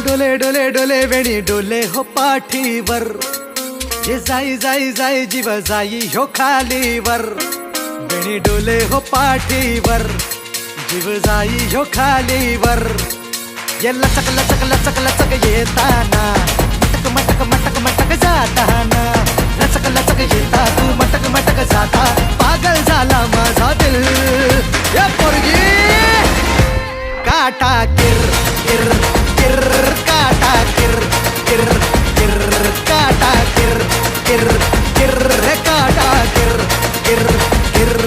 डोले डोले डोले वेणी डोले हो पाठीवर, हे जाई जाई जाई जीव जाई हो खालीवर. वेणी डोले हो पाठीवर, जीव जाई हो खालीवर. ये लचक लचक लचक लचक येताना, मटक मटक मटक मटक जाताना. लचक लचक येता तू मटक मटक जाता, पागल झाला माझा दिल. या पोरगी काटा किर किर किर काटा किर किर किर काटा किर किर किर काटा किर किर किर.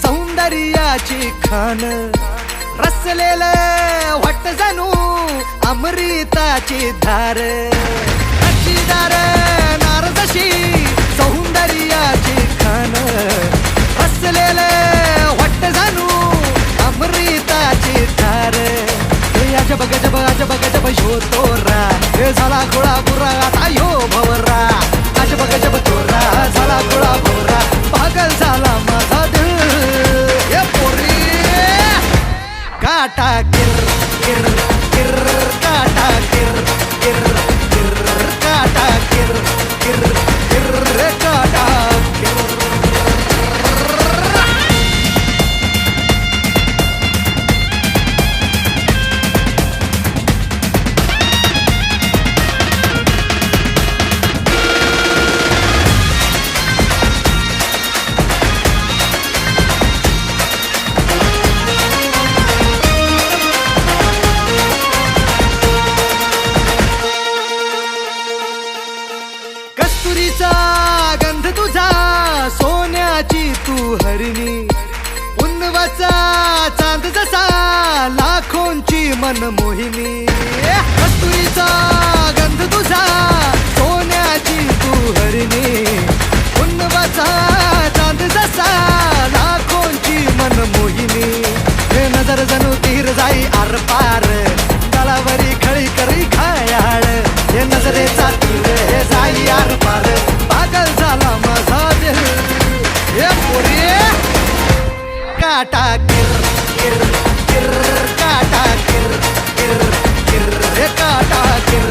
सौंदर्याची खान रसलेले वाट जणू अमृताची धार. नक्षीदार नारदशी सौंदर्याची खान रसलेले वाट जणू अमृताची धार. हे अजब गजब अजब गजब ह्यो तोरा, हे झाला खुळा बुरा आता ह्यो भवरा. अजब गजब तोरा झाला खुळा भवरा, पागल झाला माझा दिल. काटा किर किर किर काटा किर किर किर काटा किर किर किर काटा किर. कस्तुरीचा गंध तुझा, सोन्याची तू हरणी. उन्नवाचा चांद जसा, लाखोंची मनमोहिनी. कस्तुरीचा गंध तुझा, सोन्याची तू हरणी. उन्नवाचा चांद जसा, लाखोंची मनमोहिनी. हे नजर जणू तीर जाई आर पार, तलावरी खळी करी खायाळ. हे नजरेचा तीर हे जाई आर पार, पागल झाला माझा दिल. हे पोरी काटा किर किर किर काटा किर किर किर काटा किर